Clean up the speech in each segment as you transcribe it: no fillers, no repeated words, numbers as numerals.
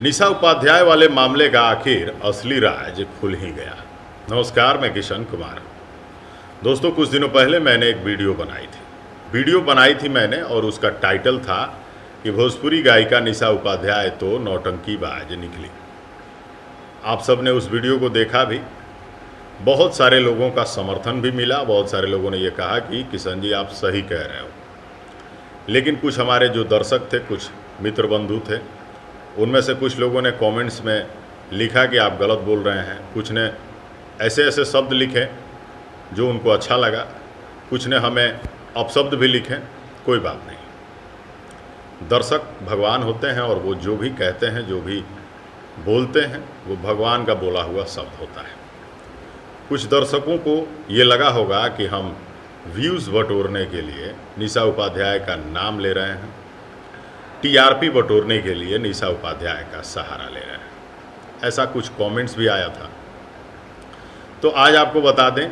निशा उपाध्याय वाले मामले का आखिर असली राज खुल ही गया। नमस्कार, मैं किशन कुमार। दोस्तों, कुछ दिनों पहले मैंने एक वीडियो बनाई थी मैंने, और उसका टाइटल था कि भोजपुरी गायिका निशा उपाध्याय तो नौटंकीबाज निकली। आप सब ने उस वीडियो को देखा भी, बहुत सारे लोगों का समर्थन भी मिला। बहुत सारे लोगों ने ये कहा कि किशन जी आप सही कह रहे हो, लेकिन कुछ हमारे जो दर्शक थे, कुछ मित्र बंधु थे, उनमें से कुछ लोगों ने कमेंट्स में लिखा कि आप गलत बोल रहे हैं। कुछ ने ऐसे ऐसे शब्द लिखे जो उनको अच्छा लगा, कुछ ने हमें अपशब्द भी लिखे। कोई बात नहीं, दर्शक भगवान होते हैं और वो जो भी कहते हैं, जो भी बोलते हैं, वो भगवान का बोला हुआ शब्द होता है। कुछ दर्शकों को ये लगा होगा कि हम व्यूज़ बटोरने के लिए निशा उपाध्याय का नाम ले रहे हैं, टीआरपी बटोरने के लिए निशा उपाध्याय का सहारा ले रहे हैं। ऐसा कुछ कमेंट्स भी आया था। तो आज आपको बता दें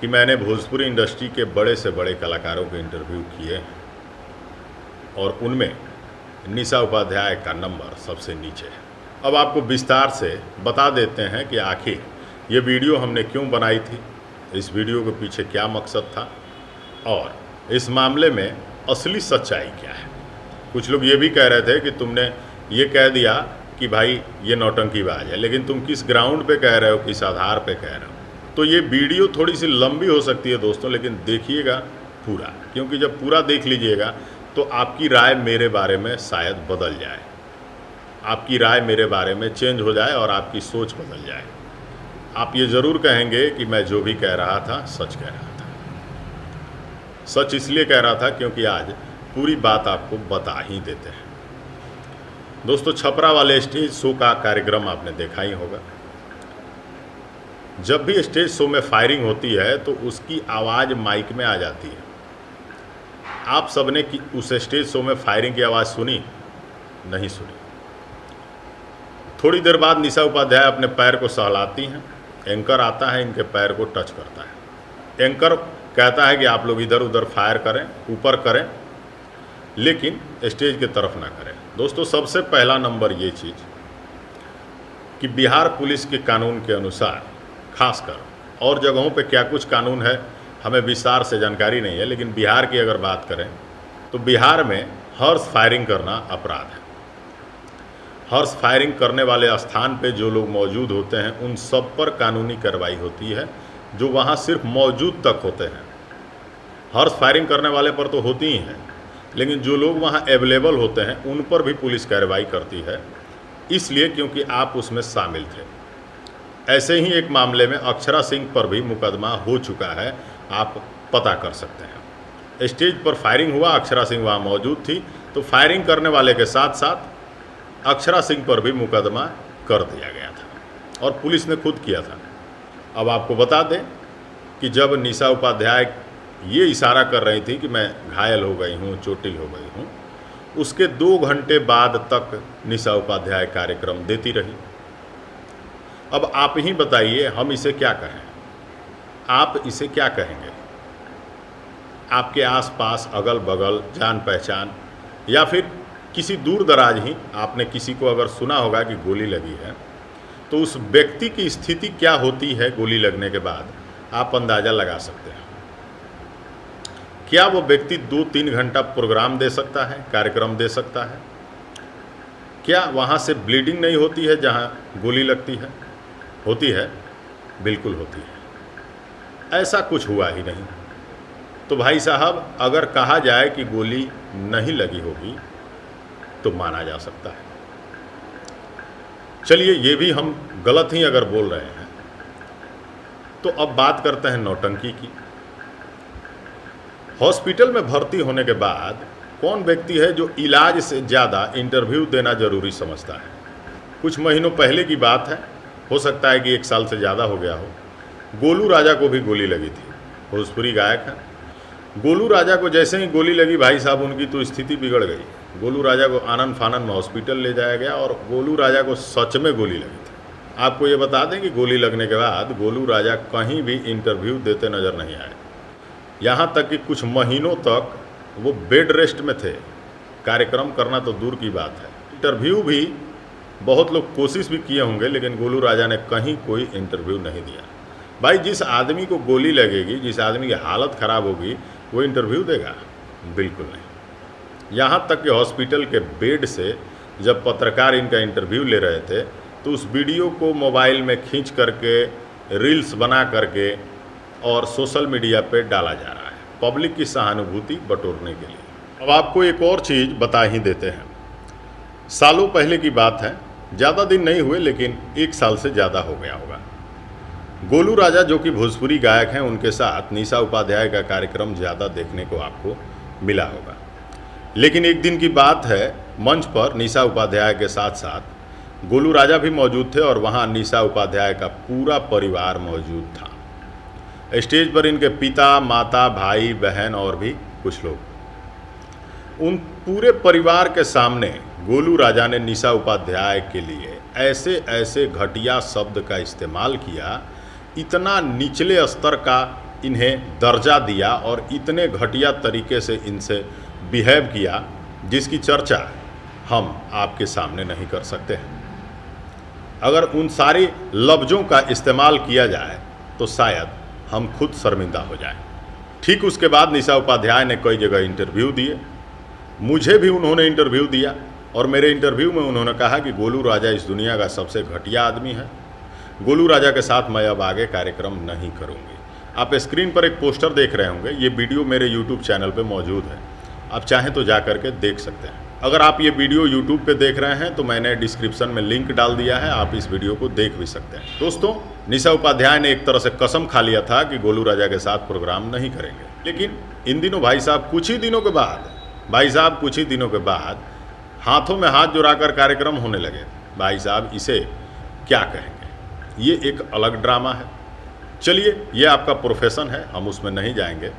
कि मैंने भोजपुरी इंडस्ट्री के बड़े से बड़े कलाकारों के इंटरव्यू किए हैं और उनमें निशा उपाध्याय का नंबर सबसे नीचे है। अब आपको विस्तार से बता देते हैं कि आखिर ये वीडियो हमने क्यों बनाई थी, इस वीडियो के पीछे क्या मकसद था और इस मामले में असली सच्चाई क्या है। कुछ लोग ये भी कह रहे थे कि तुमने ये कह दिया कि भाई ये नौटंकीबाज है, लेकिन तुम किस ग्राउंड पे कह रहे हो, किस आधार पे कह रहे हो। तो ये वीडियो थोड़ी सी लंबी हो सकती है दोस्तों, लेकिन देखिएगा पूरा, क्योंकि जब पूरा देख लीजिएगा तो आपकी राय मेरे बारे में शायद बदल जाए, आपकी राय मेरे बारे में चेंज हो जाए और आपकी सोच बदल जाए। आप ये ज़रूर कहेंगे कि मैं जो भी कह रहा था सच कह रहा था। सच इसलिए कह रहा था क्योंकि आज पूरी बात आपको बता ही देते हैं। दोस्तों, छपरा वाले स्टेज शो का कार्यक्रम आपने देखा ही होगा। जब भी स्टेज शो में फायरिंग होती है तो उसकी आवाज़ माइक में आ जाती है। आप सबने कि उस स्टेज शो में फायरिंग की आवाज़ सुनी? नहीं सुनी। थोड़ी देर बाद निशा उपाध्याय अपने पैर को सहलाती हैं, एंकर आता है, इनके पैर को टच करता है। एंकर कहता है कि आप लोग इधर उधर फायर करें, ऊपर करें, लेकिन स्टेज के तरफ ना करें। दोस्तों, सबसे पहला नंबर ये चीज़ कि बिहार पुलिस के कानून के अनुसार, खासकर और जगहों पे क्या कुछ कानून है हमें विस्तार से जानकारी नहीं है, लेकिन बिहार की अगर बात करें तो बिहार में हॉर्स फायरिंग करना अपराध है। हॉर्स फायरिंग करने वाले स्थान पे जो लोग मौजूद होते हैं उन सब पर कानूनी कार्रवाई होती है, जो वहाँ सिर्फ मौजूद तक होते हैं। हॉर्स फायरिंग करने वाले पर तो होती ही हैं, लेकिन जो लोग वहाँ अवेलेबल होते हैं उन पर भी पुलिस कार्रवाई करती है, इसलिए क्योंकि आप उसमें शामिल थे। ऐसे ही एक मामले में अक्षरा सिंह पर भी मुकदमा हो चुका है, आप पता कर सकते हैं। स्टेज पर फायरिंग हुआ, अक्षरा सिंह वहाँ मौजूद थी, तो फायरिंग करने वाले के साथ साथ अक्षरा सिंह पर भी मुकदमा कर दिया गया था और पुलिस ने खुद किया था। अब आपको बता दें कि जब निशा उपाध्याय ये इशारा कर रही थी कि मैं घायल हो गई हूँ, चोटिल हो गई हूँ, उसके 2 घंटे बाद तक निशा उपाध्याय कार्यक्रम देती रही। अब आप ही बताइए, हम इसे क्या कहें? आप इसे क्या कहेंगे? आपके आसपास, अगल बगल, जान पहचान या फिर किसी दूर दराज ही आपने किसी को अगर सुना होगा कि गोली लगी है, तो उस व्यक्ति की स्थिति क्या होती है गोली लगने के बाद, आप अंदाज़ा लगा सकते हैं। क्या वो व्यक्ति 2-3 घंटा प्रोग्राम दे सकता है, कार्यक्रम दे सकता है? क्या वहाँ से ब्लीडिंग नहीं होती है जहाँ गोली लगती है? होती है, बिल्कुल होती है। ऐसा कुछ हुआ ही नहीं। तो भाई साहब, अगर कहा जाए कि गोली नहीं लगी होगी तो माना जा सकता है। चलिए, ये भी हम गलत ही अगर बोल रहे हैं तो अब बात करते हैं नौटंकी की। हॉस्पिटल में भर्ती होने के बाद कौन व्यक्ति है जो इलाज से ज़्यादा इंटरव्यू देना ज़रूरी समझता है? कुछ महीनों पहले की बात है, हो सकता है कि 1 साल से ज़्यादा हो गया हो। गोलू राजा को भी गोली लगी थी, भोजपुरी गायक है। गोलू राजा को जैसे ही गोली लगी, भाई साहब, उनकी तो स्थिति बिगड़ गई। गोलू राजा को आनन फानन में हॉस्पिटल ले जाया गया और गोलू राजा को सच में गोली लगी थी। आपको ये बता दें कि गोली लगने के बाद गोलू राजा कहीं भी इंटरव्यू देते नज़र नहीं आए। यहाँ तक कि कुछ महीनों तक वो बेड रेस्ट में थे। कार्यक्रम करना तो दूर की बात है, इंटरव्यू भी बहुत लोग कोशिश भी किए होंगे, लेकिन गोलू राजा ने कहीं कोई इंटरव्यू नहीं दिया। भाई जिस आदमी को गोली लगेगी, जिस आदमी की हालत ख़राब होगी, वो इंटरव्यू देगा? बिल्कुल नहीं। यहाँ तक कि हॉस्पिटल के बेड से जब पत्रकार इनका इंटरव्यू ले रहे थे तो उस वीडियो को मोबाइल में खींच करके, रील्स बना करके और सोशल मीडिया पे डाला जा रहा है पब्लिक की सहानुभूति बटोरने के लिए। अब आपको एक और चीज़ बता ही देते हैं। सालों पहले की बात है, ज़्यादा दिन नहीं हुए, लेकिन 1 साल से ज़्यादा हो गया होगा। गोलू राजा जो कि भोजपुरी गायक हैं, उनके साथ निशा उपाध्याय का कार्यक्रम ज़्यादा देखने को आपको मिला होगा। लेकिन एक दिन की बात है, मंच पर निशा उपाध्याय के साथ साथ गोलू राजा भी मौजूद थे और वहाँ निशा उपाध्याय का पूरा परिवार मौजूद था। स्टेज पर इनके पिता, माता, भाई, बहन और भी कुछ लोग। उन पूरे परिवार के सामने गोलू राजा ने निशा उपाध्याय के लिए ऐसे ऐसे घटिया शब्द का इस्तेमाल किया, इतना निचले स्तर का इन्हें दर्जा दिया और इतने घटिया तरीके से इनसे बिहेव किया, जिसकी चर्चा हम आपके सामने नहीं कर सकते हैं। अगर उन सारे लफ्ज़ों का इस्तेमाल किया जाए तो शायद हम खुद शर्मिंदा हो जाएं। ठीक उसके बाद निशा उपाध्याय ने कई जगह इंटरव्यू दिए, मुझे भी उन्होंने इंटरव्यू दिया और मेरे इंटरव्यू में उन्होंने कहा कि गोलू राजा इस दुनिया का सबसे घटिया आदमी है। गोलू राजा के साथ मैं अब आगे कार्यक्रम नहीं करूँगी। आप स्क्रीन पर एक पोस्टर देख रहे होंगे, ये वीडियो मेरे यूट्यूब चैनल पर मौजूद है, आप चाहें तो जा करके देख सकते हैं। अगर आप ये वीडियो यूट्यूब पे देख रहे हैं तो मैंने डिस्क्रिप्शन में लिंक डाल दिया है, आप इस वीडियो को देख भी सकते हैं। दोस्तों, निशा उपाध्याय ने एक तरह से कसम खा लिया था कि गोलू राजा के साथ प्रोग्राम नहीं करेंगे, लेकिन इन दिनों भाई साहब कुछ ही दिनों के बाद हाथों में हाथ जुड़ाकर कार्यक्रम होने लगे। भाई साहब, इसे क्या कहेंगे, ये एक अलग ड्रामा है। चलिए, ये आपका प्रोफेशन है, हम उसमें नहीं जाएंगे,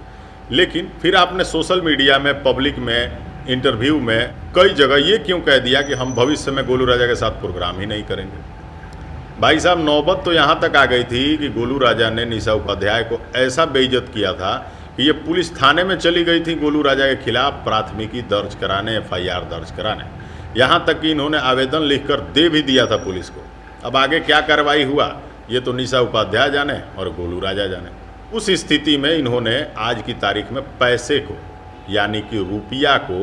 लेकिन फिर आपने सोशल मीडिया में, पब्लिक में, इंटरव्यू में कई जगह ये क्यों कह दिया कि हम भविष्य में गोलू राजा के साथ प्रोग्राम ही नहीं करेंगे। भाई साहब, नौबत तो यहाँ तक आ गई थी कि गोलू राजा ने निशा उपाध्याय को ऐसा बेइज्जत किया था कि ये पुलिस थाने में चली गई थी गोलू राजा के खिलाफ प्राथमिकी दर्ज कराने, FIR दर्ज कराने। यहाँ तक कि इन्होंने आवेदन लिखकर दे भी दिया था पुलिस को। अब आगे क्या कार्रवाई हुआ ये तो निशा उपाध्याय जाने और गोलू राजा जाने। उस स्थिति में इन्होंने आज की तारीख में पैसे को, यानी कि रुपया को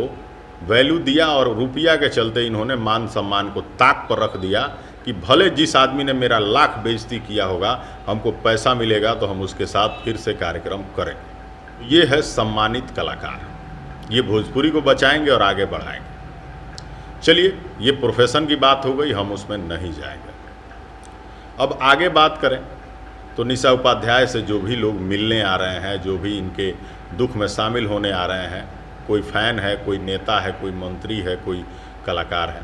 वैल्यू दिया और रुपया के चलते इन्होंने मान सम्मान को ताक पर रख दिया कि भले जिस आदमी ने मेरा लाख बेइज्जती किया होगा, हमको पैसा मिलेगा तो हम उसके साथ फिर से कार्यक्रम करें। ये है सम्मानित कलाकार, ये भोजपुरी को बचाएंगे और आगे बढ़ाएंगे। चलिए, ये प्रोफेशन की बात हो गई, हम उसमें नहीं जाएंगे। अब आगे बात करें तो निशा उपाध्याय से जो भी लोग मिलने आ रहे हैं, जो भी इनके दुख में शामिल होने आ रहे हैं, कोई फ़ैन है, कोई नेता है, कोई मंत्री है, कोई कलाकार है,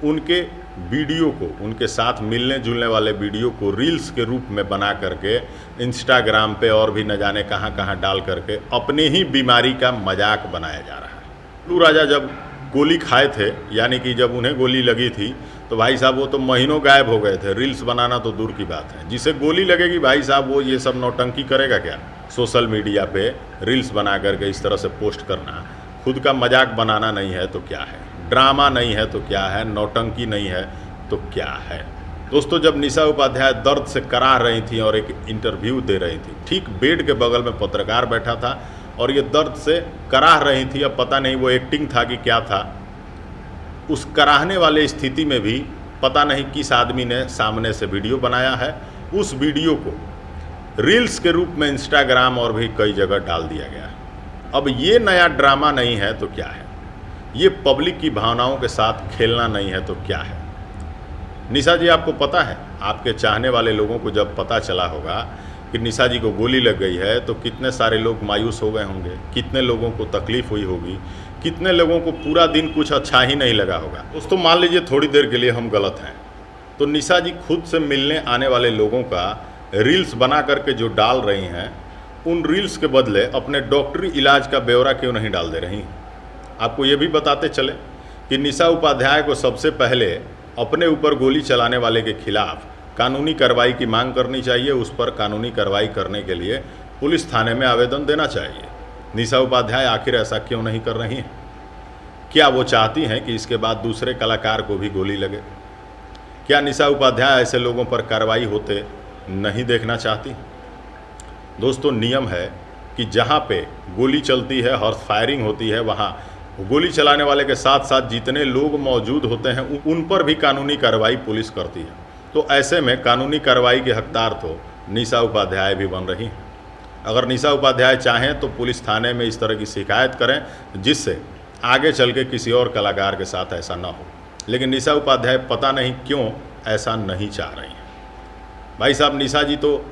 उनके वीडियो को, उनके साथ मिलने जुलने वाले वीडियो को रील्स के रूप में बना करके इंस्टाग्राम पे और भी न जाने कहाँ कहाँ डाल करके अपनी ही बीमारी का मजाक बनाया जा रहा है। गोलू राजा जब गोली खाए थे, यानी कि जब उन्हें गोली लगी थी, तो भाई साहब वो तो महीनों गायब हो गए थे। रील्स बनाना तो दूर की बात है, जिसे गोली लगेगी भाई साहब वो ये सब नौटंकी करेगा क्या? सोशल मीडिया पे रील्स बना करके इस तरह से पोस्ट करना, खुद का मजाक बनाना नहीं है तो क्या है, ड्रामा नहीं है तो क्या है, नौटंकी नहीं है तो क्या है। दोस्तों, जब निशा उपाध्याय दर्द से कराह रही थी और एक इंटरव्यू दे रही थी, ठीक बेड के बगल में पत्रकार बैठा था और ये दर्द से कराह रही थी। अब पता नहीं वो एक्टिंग था कि क्या था। उस कराहने वाले स्थिति में भी पता नहीं किस आदमी ने सामने से वीडियो बनाया है। उस वीडियो को रील्स के रूप में इंस्टाग्राम और भी कई जगह डाल दिया गया है। अब ये नया ड्रामा नहीं है तो क्या है, ये पब्लिक की भावनाओं के साथ खेलना नहीं है तो क्या है। निशा जी, आपको पता है, आपके चाहने वाले लोगों को जब पता चला होगा कि निशा जी को गोली लग गई है तो कितने सारे लोग मायूस हो गए होंगे, कितने लोगों को तकलीफ़ हुई होगी, कितने लोगों को पूरा दिन कुछ अच्छा ही नहीं लगा होगा। दोस्तों, मान लीजिए थोड़ी देर के लिए हम गलत हैं, तो निशा जी खुद से मिलने आने वाले लोगों का रील्स बना करके जो डाल रही हैं, उन रील्स के बदले अपने डॉक्टरी इलाज का ब्यौरा क्यों नहीं डाल दे रही हैं। आपको ये भी बताते चले कि निशा उपाध्याय को सबसे पहले अपने ऊपर गोली चलाने वाले के खिलाफ कानूनी कार्रवाई की मांग करनी चाहिए। उस पर कानूनी कार्रवाई करने के लिए पुलिस थाने में आवेदन देना चाहिए। निशा उपाध्याय आखिर ऐसा क्यों नहीं कर रही हैं? क्या वो चाहती हैं कि इसके बाद दूसरे कलाकार को भी गोली लगे? क्या निशा उपाध्याय ऐसे लोगों पर कार्रवाई होते नहीं देखना चाहती? दोस्तों, नियम है कि जहाँ पे गोली चलती है, हॉर्स फायरिंग होती है, वहाँ गोली चलाने वाले के साथ साथ जितने लोग मौजूद होते हैं उन पर भी कानूनी कार्रवाई पुलिस करती है। तो ऐसे में कानूनी कार्रवाई के हकदार तो निशा उपाध्याय भी बन रही हैं। अगर निशा उपाध्याय चाहें तो पुलिस थाने में इस तरह की शिकायत करें जिससे आगे चल के किसी और कलाकार के साथ ऐसा ना हो। लेकिन निशा उपाध्याय पता नहीं क्यों ऐसा नहीं चाह रही हैं। भाई साहब, निशा जी तो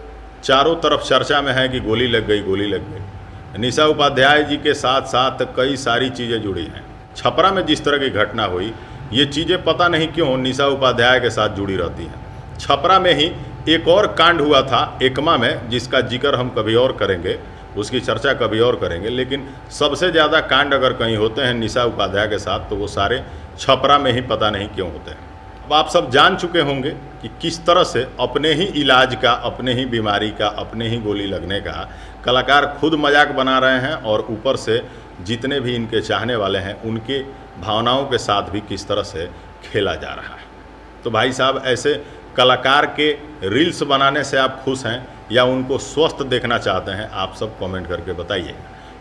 चारों तरफ चर्चा में है कि गोली लग गई, गोली लग गई। निशा उपाध्याय जी के साथ साथ कई सारी चीज़ें जुड़ी हैं। छपरा में जिस तरह की घटना हुई, ये चीज़ें पता नहीं क्यों निशा उपाध्याय के साथ जुड़ी रहती हैं। छपरा में ही एक और कांड हुआ था एकमा में, जिसका जिक्र हम कभी और करेंगे, उसकी चर्चा कभी और करेंगे। लेकिन सबसे ज़्यादा कांड अगर कहीं होते हैं निशा उपाध्याय के साथ तो वो सारे छपरा में ही पता नहीं क्यों होते हैं। अब आप सब जान चुके होंगे कि किस तरह से अपने ही इलाज का, अपने ही बीमारी का, अपने ही गोली लगने का कलाकार खुद मजाक बना रहे हैं और ऊपर से जितने भी इनके चाहने वाले हैं उनके भावनाओं के साथ भी किस तरह से खेला जा रहा है। तो भाई साहब, ऐसे कलाकार के रील्स बनाने से आप खुश हैं या उनको स्वस्थ देखना चाहते हैं? आप सब कमेंट करके बताइए।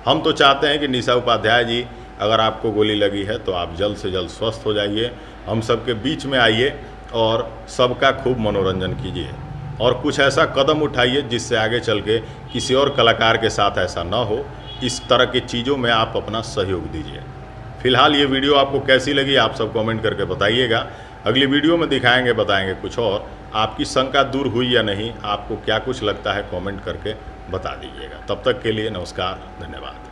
हम तो चाहते हैं कि निशा उपाध्याय जी, अगर आपको गोली लगी है तो आप जल्द से जल्द स्वस्थ हो जाइए, हम सबके बीच में आइए और सबका खूब मनोरंजन कीजिए और कुछ ऐसा कदम उठाइए जिससे आगे चल के किसी और कलाकार के साथ ऐसा ना हो। इस तरह की चीज़ों में आप अपना सहयोग दीजिए। फिलहाल ये वीडियो आपको कैसी लगी आप सब कमेंट करके बताइएगा। अगली वीडियो में दिखाएंगे, बताएंगे कुछ और। आपकी शंका दूर हुई या नहीं, आपको क्या कुछ लगता है, कमेंट करके बता दीजिएगा। तब तक के लिए नमस्कार, धन्यवाद।